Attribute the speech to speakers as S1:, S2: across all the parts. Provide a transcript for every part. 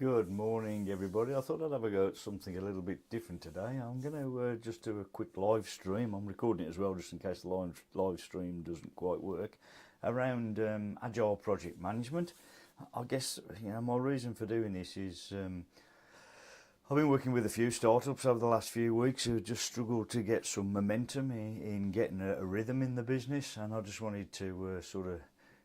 S1: Good morning, everybody. I thought I'd have a go at something a little bit different today. I'm going to just do a quick live stream. I'm recording it as well, just in case the live stream doesn't quite work. Around agile project management. I guess my reason for doing this is I've been working with a few startups over the last few weeks who just struggled to get some momentum in getting a rhythm in the business, and I just wanted to sort of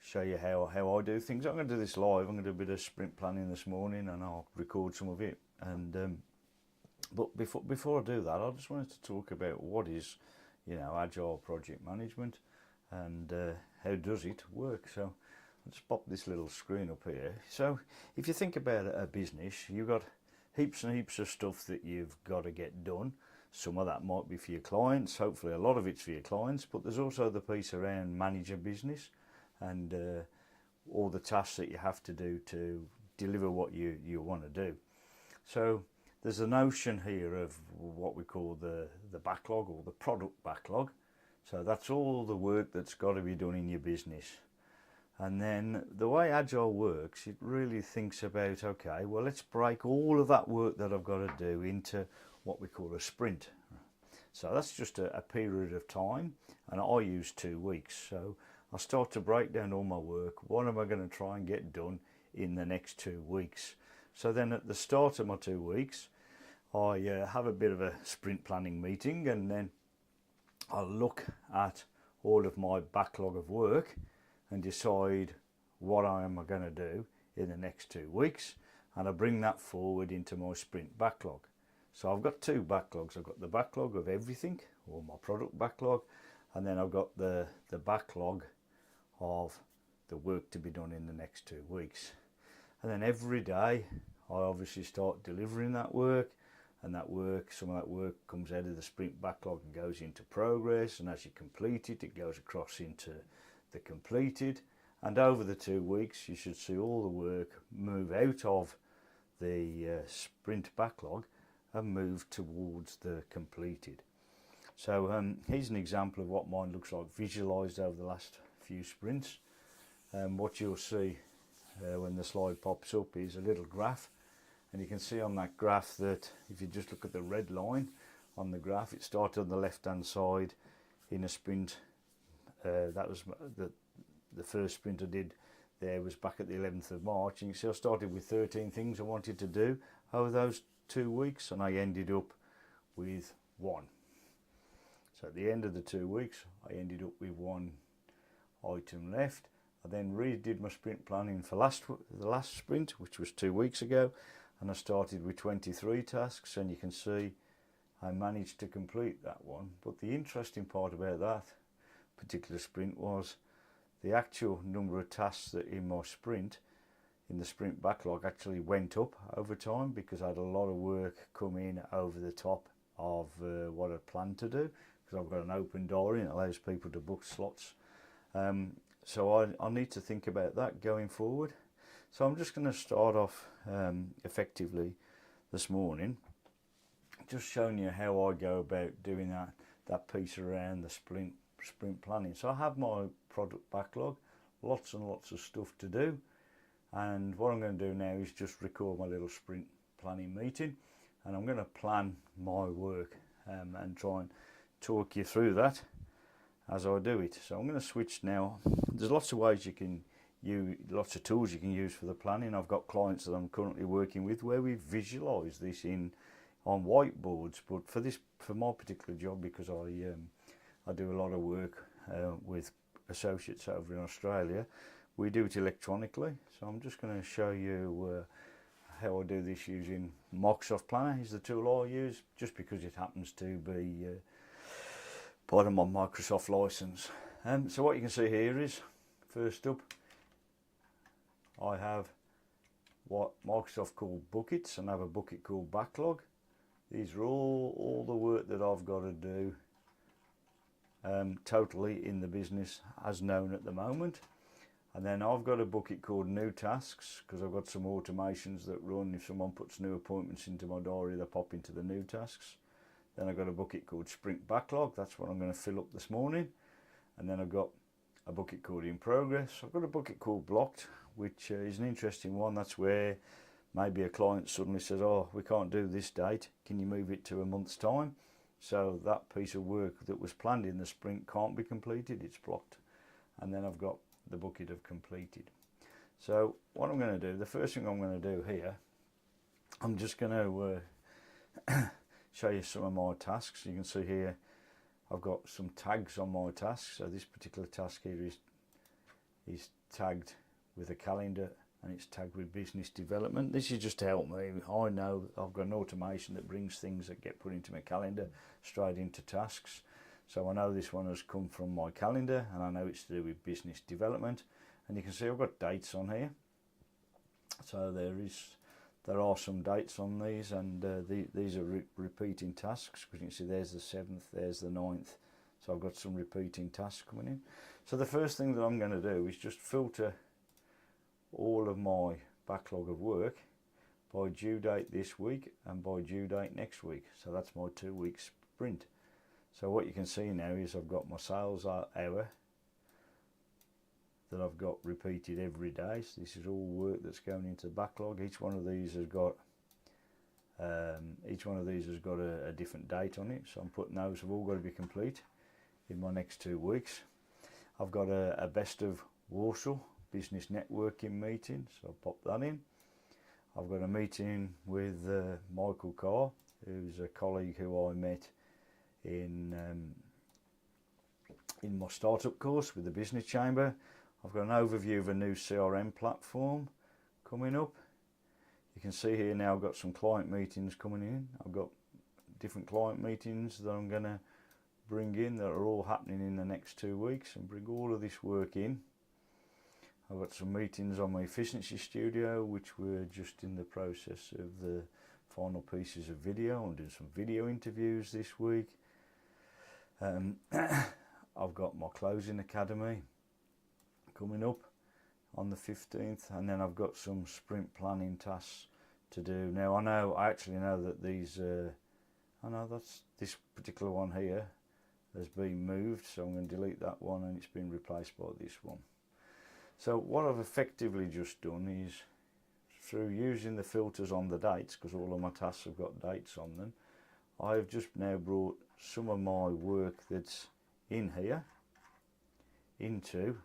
S1: show you how I do things. I'm going to do this live. I'm going to do a bit of sprint planning this morning, and I'll record some of it. And but before I do that, I just wanted to talk about what is, agile project management, and how does it work. So I'll just pop this little screen up here. So if you think about a business, you've got heaps and heaps of stuff that you've got to get done. Some of that might be for your clients. Hopefully, a lot of it's for your clients. But there's also the piece around manage a business, and all the tasks that you have to do to deliver what you want to do. So there's a notion here of what we call the backlog, or the product backlog. So that's all the work that's got to be done in your business. And then the way Agile works, it really thinks about, okay, well, let's break all of that work that I've got to do into what we call a sprint. So that's just a period of time, and I use 2 weeks. So I start to break down all my work. What am I going to try and get done in the next 2 weeks? So then at the start of my 2 weeks, I have a bit of a sprint planning meeting, and then I look at all of my backlog of work and decide what I am going to do in the next 2 weeks, and I bring that forward into my sprint backlog. So I've got 2 backlogs. I've got the backlog of everything, or my product backlog, and then I've got the backlog of the work to be done in the next 2 weeks. And then every day I obviously start delivering that work, and some of that work comes out of the sprint backlog and goes into progress, and as you complete it, it goes across into the completed, and over the 2 weeks you should see all the work move out of the sprint backlog and move towards the completed. So here's an example of what mine looks like visualized over the last few sprints. What you'll see when the slide pops up is a little graph, and you can see on that graph that if you just look at the red line on the graph, it started on the left hand side in a sprint. That was the first sprint I did there, was back at the 11th of March, and you can see I started with 13 things I wanted to do over those 2 weeks, and I ended up with 1. So at the end of the 2 weeks I ended up with 1 item left. I then redid my sprint planning for the last sprint, which was 2 weeks ago, and I started with 23 tasks, and you can see I managed to complete that one. But the interesting part about that particular sprint was the actual number of tasks that in my sprint, in the sprint backlog, actually went up over time, because I had a lot of work come in over the top of what I planned to do, because I've got an open diary and it allows people to book slots. So I need to think about that going forward. So I'm just going to start off effectively this morning, just showing you how I go about doing that piece around the sprint planning. So I have my product backlog, lots and lots of stuff to do, and what I'm going to do now is just record my little sprint planning meeting, and I'm going to plan my work and try and talk you through that as I do it. So I'm going to switch now. There's lots of ways you can use, lots of tools you can use for the planning. I've got clients that I'm currently working with where we visualize this on whiteboards, but for my particular job, because I do a lot of work with associates over in Australia, we do it electronically. So I'm just going to show you how I do this using Microsoft Planner. Is the tool I use, just because it happens to be part of my Microsoft license. So what you can see here is, first up, I have what Microsoft call buckets, and I have a bucket called backlog. These are all the work that I've got to do totally in the business as known at the moment. And then I've got a bucket called new tasks, because I've got some automations that run. If someone puts new appointments into my diary, they pop into the new tasks. Then I've got a bucket called sprint backlog. That's what I'm going to fill up this morning. And then I've got a bucket called in progress. I've got a bucket called blocked, which is an interesting one. That's where maybe a client suddenly says, oh, we can't do this date, can you move it to a month's time? So that piece of work that was planned in the sprint can't be completed, it's blocked. And then I've got the bucket of completed. So what I'm going to do, the first thing I'm going to do here, I'm just going to show you some of my tasks. You can see here I've got some tags on my tasks. So this particular task here is tagged with a calendar, and it's tagged with business development. This is just to help me. I know I've got an automation that brings things that get put into my calendar straight into tasks. So I know this one has come from my calendar, and I know it's to do with business development. And you can see I've got dates on here. So there are some dates on these, and these are repeating tasks, because you can see there's the 7th, there's the 9th. So I've got some repeating tasks coming in. So the first thing that I'm going to do is just filter all of my backlog of work by due date this week and by due date next week. So that's my 2-week sprint. So what you can see now is I've got my sales hour that I've got repeated every day. So this is all work that's going into the backlog. Each one of these has got a different date on it. So I'm putting those have all got to be complete in my next 2 weeks. I've got a best of Warsaw business networking meeting, so I'll pop that in. I've got a meeting with Michael Carr, who's a colleague who I met in my startup course with the Business Chamber. I've got an overview of a new CRM platform coming up. You can see here now I've got some client meetings coming in. I've got different client meetings that I'm going to bring in that are all happening in the next 2 weeks, and bring all of this work in. I've got some meetings on my efficiency studio, which we're just in the process of the final pieces of video. I'm doing some video interviews this week. I've got my closing academy coming up on the 15th, and then I've got some sprint planning tasks to do. Now I actually know that these, that's this particular one here has been moved, so I'm going to delete that one, and it's been replaced by this one. So what I've effectively just done is, through using the filters on the dates, because all of my tasks have got dates on them, I've just now brought some of my work that's in here into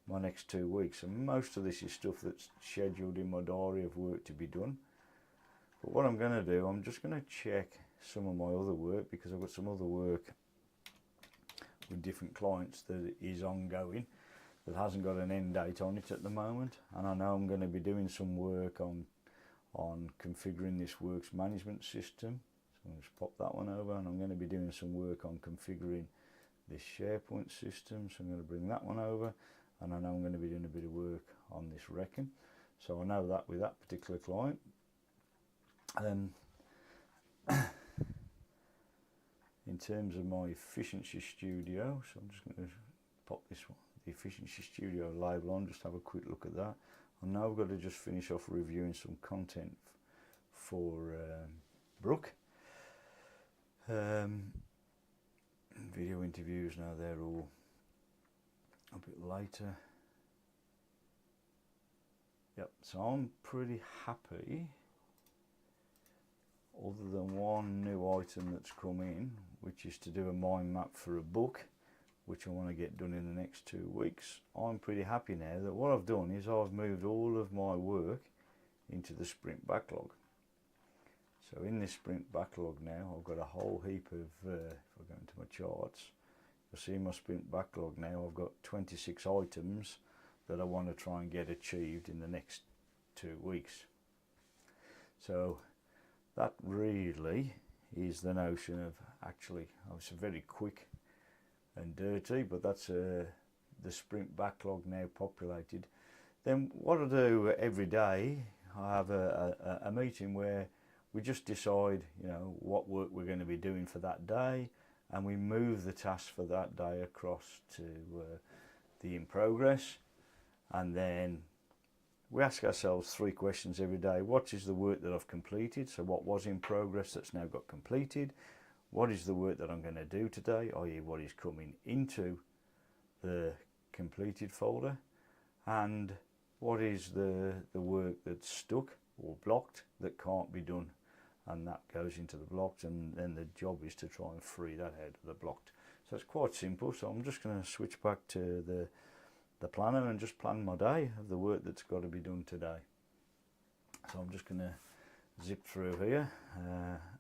S1: my next 2 weeks. And most of this is stuff that's scheduled in my diary of work to be done. But what I'm going to do, I'm just going to check some of my other work, because I've got some other work with different clients that is ongoing, that hasn't got an end date on it at the moment. And I know I'm going to be doing some work on configuring this works management system. So I'll just pop that one over, and I'm going to be doing some work on configuring this SharePoint system. So I'm going to bring that one over, and I know I'm going to be doing a bit of work on this Reckon. So I know that with that particular client. In terms of my efficiency studio, so I'm just going to pop this one, the efficiency studio label on, just have a quick look at that. And now I've got to just finish off reviewing some content for Brooke. Video interviews, now they're all a bit later. Yep, so I'm pretty happy, other than one new item that's come in, which is to do a mind map for a book, which I want to get done in the next 2 weeks. I'm pretty happy now that what I've done is I've moved all of my work into the sprint backlog. So in this sprint backlog now, I've got a whole heap of, if I go into my charts, you'll see in my sprint backlog now, I've got 26 items that I want to try and get achieved in the next 2 weeks. So that really is the notion of, actually, it's very quick and dirty, but that's the sprint backlog now populated. Then what I do every day, I have a meeting where we just decide, what work we're going to be doing for that day, and we move the tasks for that day across to the in progress. And then we ask ourselves 3 questions every day. What is the work that I've completed? So what was in progress that's now got completed? What is the work that I'm going to do today, i.e. what is coming into the completed folder? And what is the work that's stuck or blocked that can't be done, and that goes into the blocked, and then the job is to try and free that out of the blocked. So it's quite simple. So I'm just going to switch back to the planner and just plan my day of the work that's got to be done today. So I'm just going to zip through here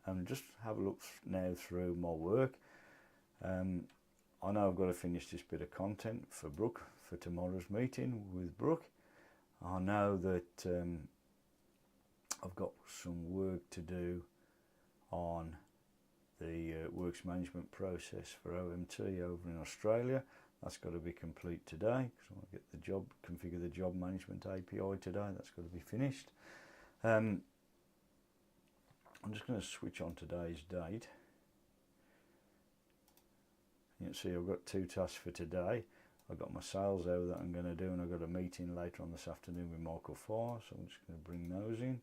S1: and just have a look now through my work. I know I've got to finish this bit of content for Brooke for tomorrow's meeting with Brooke. I know that I've got some work to do on the works management process for OMT over in Australia. That's got to be complete today because I want to get the job, configure the job management API today. That's got to be finished. I'm just going to switch on today's date. You can see I've got 2 tasks for today. I've got my sales out that I'm going to do, and I've got a meeting later on this afternoon with Michael Farr, so I'm just going to bring those in.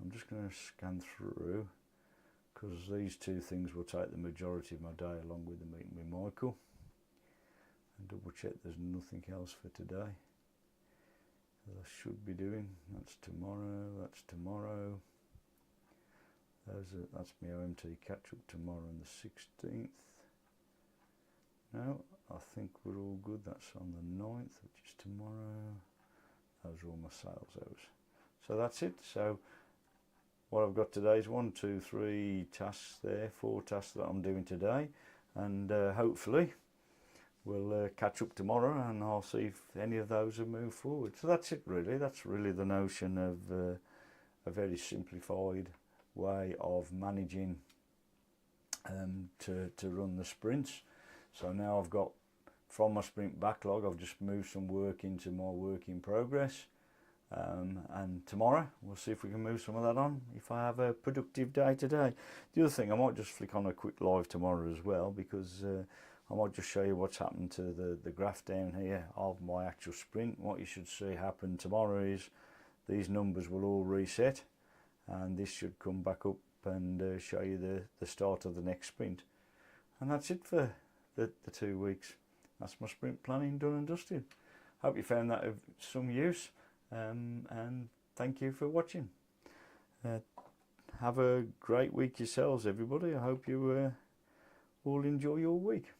S1: I'm just going to scan through because these 2 things will take the majority of my day along with the meeting with Michael. And double check there's nothing else for today that I should be doing. That's tomorrow, that's tomorrow. That's my OMT catch up tomorrow on the 16th. No, I think we're all good. That's on the 9th, which is tomorrow. Those are all my sales hours. So that's it. So what I've got today is 1, 2, 3 tasks there, 4 tasks that I'm doing today, and hopefully we'll catch up tomorrow, and I'll see if any of those have moved forward. So that's it really. That's really the notion of a very simplified way of managing to run the sprints. So now I've got, from my sprint backlog, I've just moved some work into my work in progress. And tomorrow we'll see if we can move some of that on if I have a productive day today. The other thing, I might just flick on a quick live tomorrow as well, because I might just show you what's happened to the graph down here of my actual sprint. What you should see happen tomorrow is these numbers will all reset, and this should come back up and show you the start of the next sprint. And that's it for the 2 weeks. That's my sprint planning done and dusted. Hope you found that of some use, and thank you for watching. Have a great week yourselves, everybody. I hope you all enjoy your week.